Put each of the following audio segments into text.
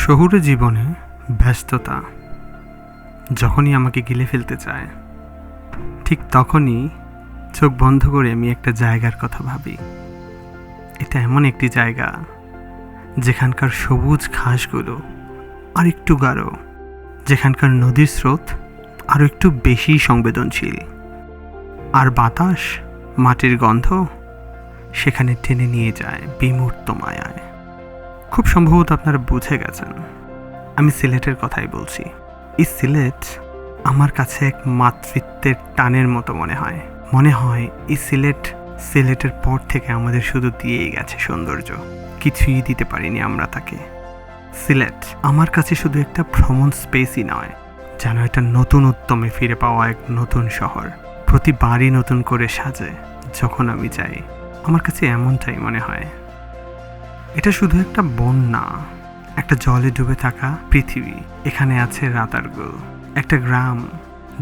শহুরে জীবনে ব্যস্ততা যখনই আমাকে গিলে ফেলতে চায়, ঠিক তখনই চোখ বন্ধ করে আমি একটা জায়গার কথা ভাবি। এটা এমন একটি জায়গা যেখানকার সবুজ ঘাসগুলো আর একটু গাঢ়, যেখানকার নদীর স্রোত আরও একটু বেশি সংবেদনশীল, আর বাতাস, মাটির গন্ধ সেখানে টেনে নিয়ে যায় বিমূর্ত মায়ায়। খুব সম্ভবত আপনারা বুঝে গেছেন আমি সিলেটের কথাই বলছি। এই সিলেট আমার কাছে এক মাতৃত্বের টানের মতো মনে হয় এই সিলেটের পর থেকে আমাদের শুধু দিয়েই গেছে সৌন্দর্য, কিছুই দিতে পারিনি আমরা তাকে। সিলেট আমার কাছে শুধু একটা ভ্রমণ স্পেসই নয়, যেন একটা নতুন উদ্যমে ফিরে পাওয়া এক নতুন শহর, প্রতিবারই নতুন করে সাজে। যখন আমি যাই আমার কাছে এমনটাই মনে হয়। এটা শুধু একটা বন না, একটা জলে ডুবে থাকা পৃথিবী। এখানে আছে রাতারগুল, একটা গ্রাম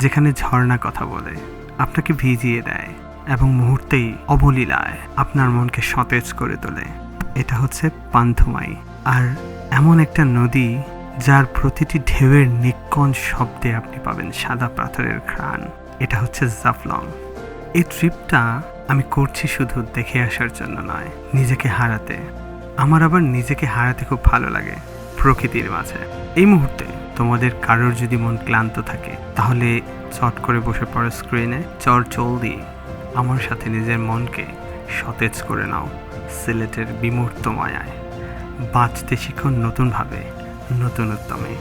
যেখানে ঝর্ণা কথা বলে, আপনাকে ভিজিয়ে দেয় এবং মুহূর্তেই অবলীলায় আপনার মনকে সতেজ করে তোলে। এটা হচ্ছে পান্থমাই, আর এমন একটা নদী যার প্রতিটি ঢেউয়ের নিক্কণ শব্দে আপনি পাবেন সাদা পাথরের ঘ্রাণ। এটা হচ্ছে জাফলং। এই ট্রিপটা আমি করছি শুধু দেখে আসার জন্য নয়, নিজেকে হারাতে। আমার আবার নিজেকে হারাতে খুব ভালো লাগে প্রকৃতির মাঝে। এই মুহূর্তে তোমাদের কারোর যদি মন ক্লান্ত থাকে, তাহলে চট করে বসে পড়ো স্ক্রিনে, জলদি আমার সাথে নিজের মনকে সতেজ করে নাও সিলেটের বিমূর্ত মায়ায়। বাঁচতে শিখো নতুনভাবে, নতুন উদ্যমে।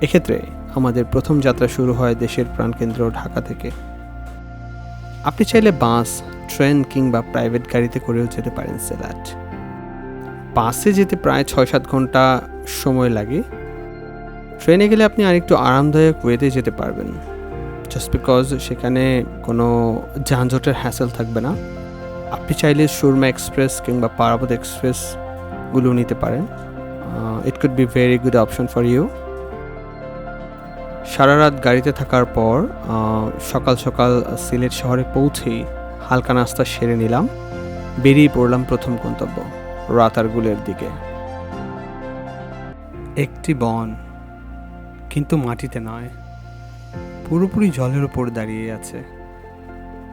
এক্ষেত্রে আমাদের প্রথম যাত্রা শুরু হয় দেশের প্রাণকেন্দ্র ঢাকা থেকে। আপনি চাইলে বাস, ট্রেন কিংবা প্রাইভেট গাড়িতে করেও যেতে পারেন সিলেট। বাসে যেতে প্রায় ৬-৭ ঘন্টা সময় লাগে। ট্রেনে গেলে আপনি আরেকটু আরামদায়ক ওয়েতে যেতে পারবেন, জাস্ট বিকজ সেখানে কোনো যানজটের হ্যাসেল থাকবে না। আপনি চাইলে সুরমা এক্সপ্রেস কিংবা পারাবত এক্সপ্রেসগুলো নিতে পারেন। It could be very good option for you. সারা রাত গাড়িতে থাকার পর সকাল সকাল সিলেট শহরে পৌঁছেই হালকা নাস্তা সেরে নিলাম, বেরিয়ে পড়লাম প্রথম গন্তব্য রাতারগুলের দিকে। একটি বন, কিন্তু মাটিতে নয়, পুরোপুরি জলের উপর দাঁড়িয়ে আছে।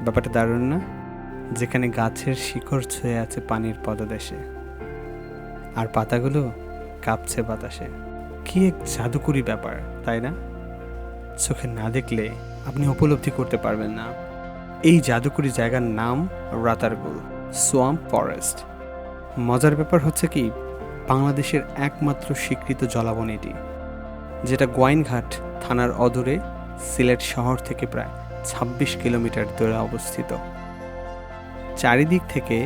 ব্যাপারটা দারুণ না? যেখানে গাছের শিকড় ছুঁয়ে আছে পানির পদদেশে, আর পাতাগুলো কাঁপছে বাতাসে। কি এক জাদুকরী ব্যাপার, তাই না? চোখে না দেখলে আপনি উপলব্ধি করতে পারবেন না। এই জাদুকরী জায়গার নাম রাতারগুল সোয়াম্প ফরেস্ট। মজার ব্যাপার হচ্ছে কি, বাংলাদেশের একমাত্র স্বীকৃত জলাবন এটি, যেটা গোয়াইনঘাট থানার অদূরে সিলেট শহর থেকে প্রায় ২৬ কিলোমিটার দূরে অবস্থিত। চারিদিক থেকে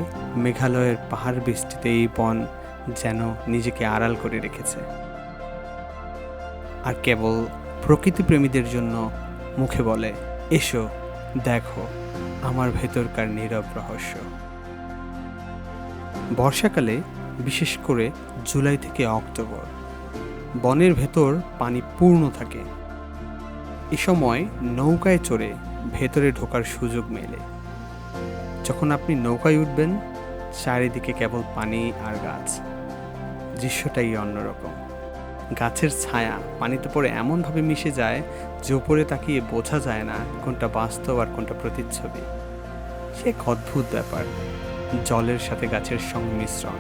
মেঘালয়ের পাহাড় বেষ্টিত এই বন যেন নিজেকে আড়াল করে রেখেছে, আর কেবল প্রকৃতিপ্রেমীদের জন্য মুখে বলে, এসো দেখো আমার ভেতরকার নীরব রহস্য। বর্ষাকালে, বিশেষ করে জুলাই থেকে অক্টোবর, বনের ভেতর পানি পূর্ণ থাকে। এ সময় নৌকায় চড়ে ভেতরে ঢোকার সুযোগ মেলে। যখন আপনি নৌকায় উঠবেন, চারিদিকে কেবল পানি আর গাছ। দৃশ্যটাই অন্যরকম। গাছের ছায়া পানিতে পড়ে এমনভাবে মিশে যায় যে উপরে তাকিয়ে বোঝা যায় না কোনটা বাস্তব আর কোনটা প্রতিচ্ছবি। সে এক অদ্ভুত ব্যাপার, জলের সাথে গাছের সংমিশ্রণ।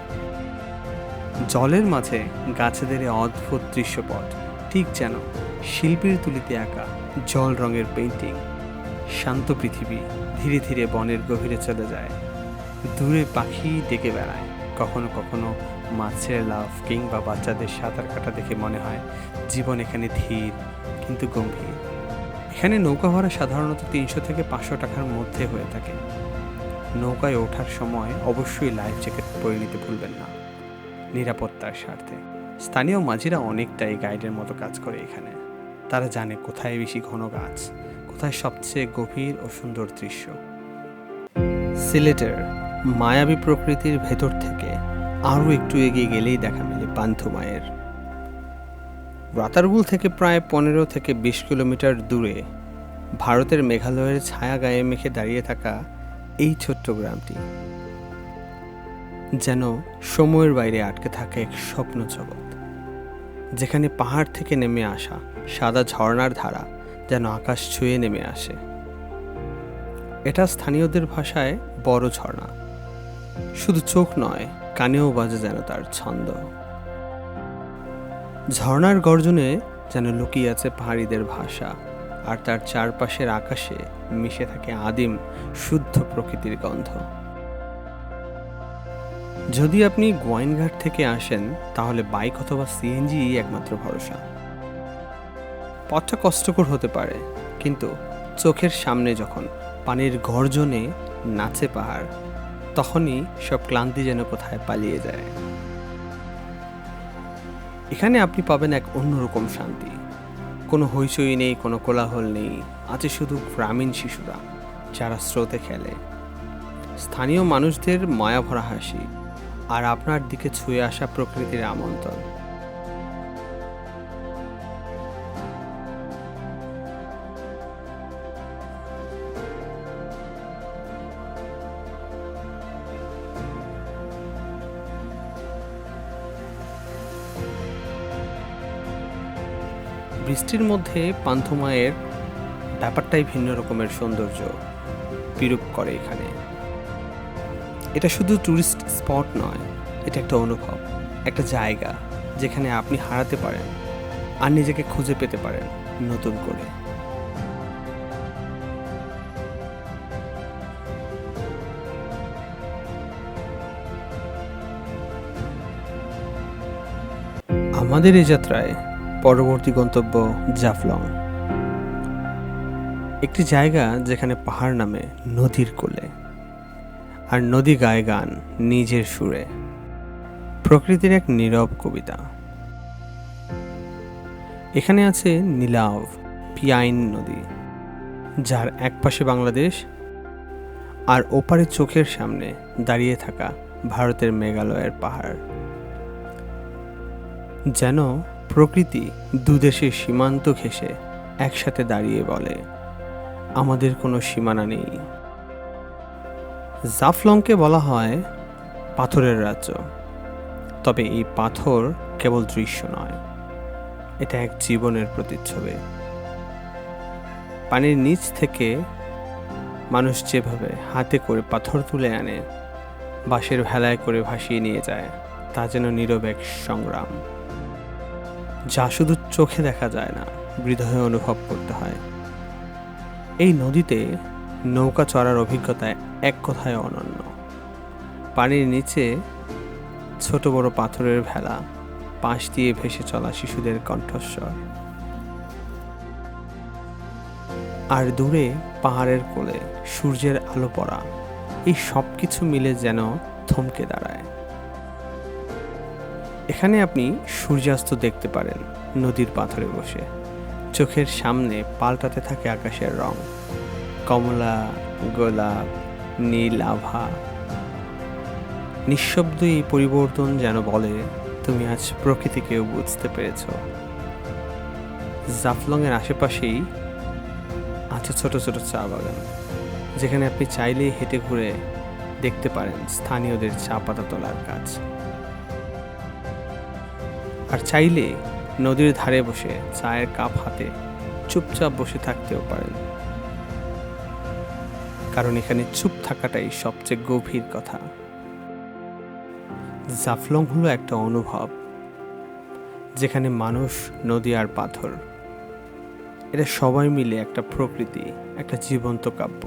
জলের মাঝে গাছেদের অদ্ভুত দৃশ্যপট, ঠিক যেন শিল্পীর তুলিতে আঁকা জল রঙের পেইন্টিং। শান্ত পৃথিবী ধীরে ধীরে বনের গভীরে চলে যায়। দূরে পাখি ডেকে বেড়ায়, কখনো কখনো মাছের লাফ কিংবা বাচ্চাদের সাঁতার কাটা দেখে মনে হয় জীবন এখানে ধীর কিন্তু গম্ভীর। এখানে নৌকা ভাড়া সাধারণত ৩০০ থেকে ৫০০ টাকার মধ্যে হয়ে থাকে। নৌকায় ওঠার সময় অবশ্যই লাইফ জ্যাকেট পরে নিতে ভুলবেন না, নিরাপত্তার স্বার্থে। স্থানীয় মাঝিরা অনেকটাই গাইডের মতো কাজ করে এখানে, তারা জানে কোথায় বেশি ঘন গাছ, কোথায় সবচেয়ে গভীর ও সুন্দর দৃশ্য। সিলেটের মায়াবী প্রকৃতির ভেতর থেকে আরও একটু এগিয়ে গেলেই দেখা মেলে পান্থমায়ের। রাতারগুল থেকে প্রায় 15 থেকে 20 কিলোমিটার দূরে ভারতের মেঘালয়ের ছায়া গায়ে মেখে দাঁড়িয়ে থাকা এই ছোট্ট গ্রামটি যেন সময়ের বাইরে আটকে থাকা এক স্বপ্ন জগৎ, যেখানে পাহাড় থেকে নেমে আসা সাদা ঝর্ণার ধারা যেন আকাশ ছুঁয়ে নেমে আসে। এটা স্থানীয়দের ভাষায় বড় ঝর্ণা। শুধু চোখ নয়, কানেও বাজে যেন তার ছন্দ। ঝর্ণার গর্জনে যেন লুকিয়ে আছে পাহাড়িদের ভাষা, আর তার চারপাশের আকাশে মিশে থাকে আদিম শুদ্ধ প্রকৃতির গন্ধ। যদি আপনি গোয়াইনঘাট থেকে আসেন তাহলে বাইক অথবা সিএনজি একমাত্র ভরসা। পথটা কষ্টকর হতে পারে, কিন্তু চোখের সামনে যখন পানির গর্জনে নাচে পাহাড়, তখনই সব ক্লান্তি যেন কোথায় পালিয়ে যায়। এখানে আপনি পাবেন এক অন্যরকম শান্তি। কোনো হইচই নেই, কোনো কোলাহল নেই, আছে শুধু গ্রামীণ শিশুরা যারা স্রোতে খেলে, স্থানীয় মানুষদের মায়াভরা হাসি, আর আপনার দিকে ছুঁয়ে আসা প্রকৃতির আমন্ত্রণ। বৃষ্টির মধ্যে পান্থমায়ের ব্যাপারটাই ভিন্ন রকমের সৌন্দর্য বিরূপ করে এখানে। এটা শুধু ট্যুরিস্ট স্পট নয়, এটা একটা অনুভব, একটা জায়গা যেখানে আপনি হারাতে পারেন আর নিজেকে খুঁজে পেতে পারেন নতুন করে। আমাদের এই যাত্রায় পরবর্তী গন্তব্য জাফলং, একটি জায়গা যেখানে পাহাড় নামে নদীর কোলে, আর নদী গায়ে গান নিজের সুরে, প্রকৃতির এক নীরব কবিতা। এখানে আছে নীলাভ পিয়াইন নদী, যার এক পাশে বাংলাদেশ আর ওপারে চোখের সামনে দাঁড়িয়ে থাকা ভারতের মেঘালয়ের পাহাড়। যেন প্রকৃতি দুদেশের সীমান্ত ঘেঁষে একসাথে দাঁড়িয়ে বলে, আমাদের কোনো সীমানা নেই। জাফলংকে বলা হয় পাথরের রাজ্য, তবে এই পাথর কেবল দৃশ্য নয়, এটা এক জীবনের প্রতিচ্ছবি। পানির নিচ থেকে মানুষ যেভাবে হাতে করে পাথর তুলে আনে, বাঁশের ভেলায় করে ভাসিয়ে নিয়ে যায়, তা যেন নীরব এক সংগ্রাম, যা শুধু চোখে দেখা যায় না, হৃদয়ে অনুভব করতে হয়। এই নদীতে নৌকা চড়ার অভিজ্ঞতায় এক কথায় অনন্য। পানির নিচে ছোট বড় পাথরের ভেলা, পাশ দিয়ে ভেসে চলা শিশুদের কণ্ঠস্বর, আর দূরে পাহাড়ের কোলে সূর্যের আলো পড়া, এই সব কিছু মিলে যেন থমকে দাঁড়ায়। এখানে আপনি সূর্যাস্ত দেখতে পারেন নদীর পাথরে বসে, চোখের সামনে পাল্টাতে থাকে আকাশের রং, কমলা, গোলাপ, নীল আভা। নিঃশব্দ এই পরিবর্তন যেন বলে, তুমি আজ প্রকৃতিকেও বুঝতে পেরেছ। জাফলংয়ের আশেপাশেই আছে ছোট ছোট চা বাগান, যেখানে আপনি চাইলেই হেঁটে ঘুরে দেখতে পারেন স্থানীয়দের চা পাতা তোলার কাজ, আর চাইলে নদীর ধারে বসে চায়ের কাপ হাতে চুপচাপ বসে থাকতেও পারেন, কারণ এখানে চুপ থাকাটাই সবচেয়ে গভীর কথা। জাফলং হলো একটা অনুভব, যেখানে মানুষ, নদী আর পাথর, এটা সবাই মিলে একটা প্রকৃতি, একটা জীবন্ত কাব্য।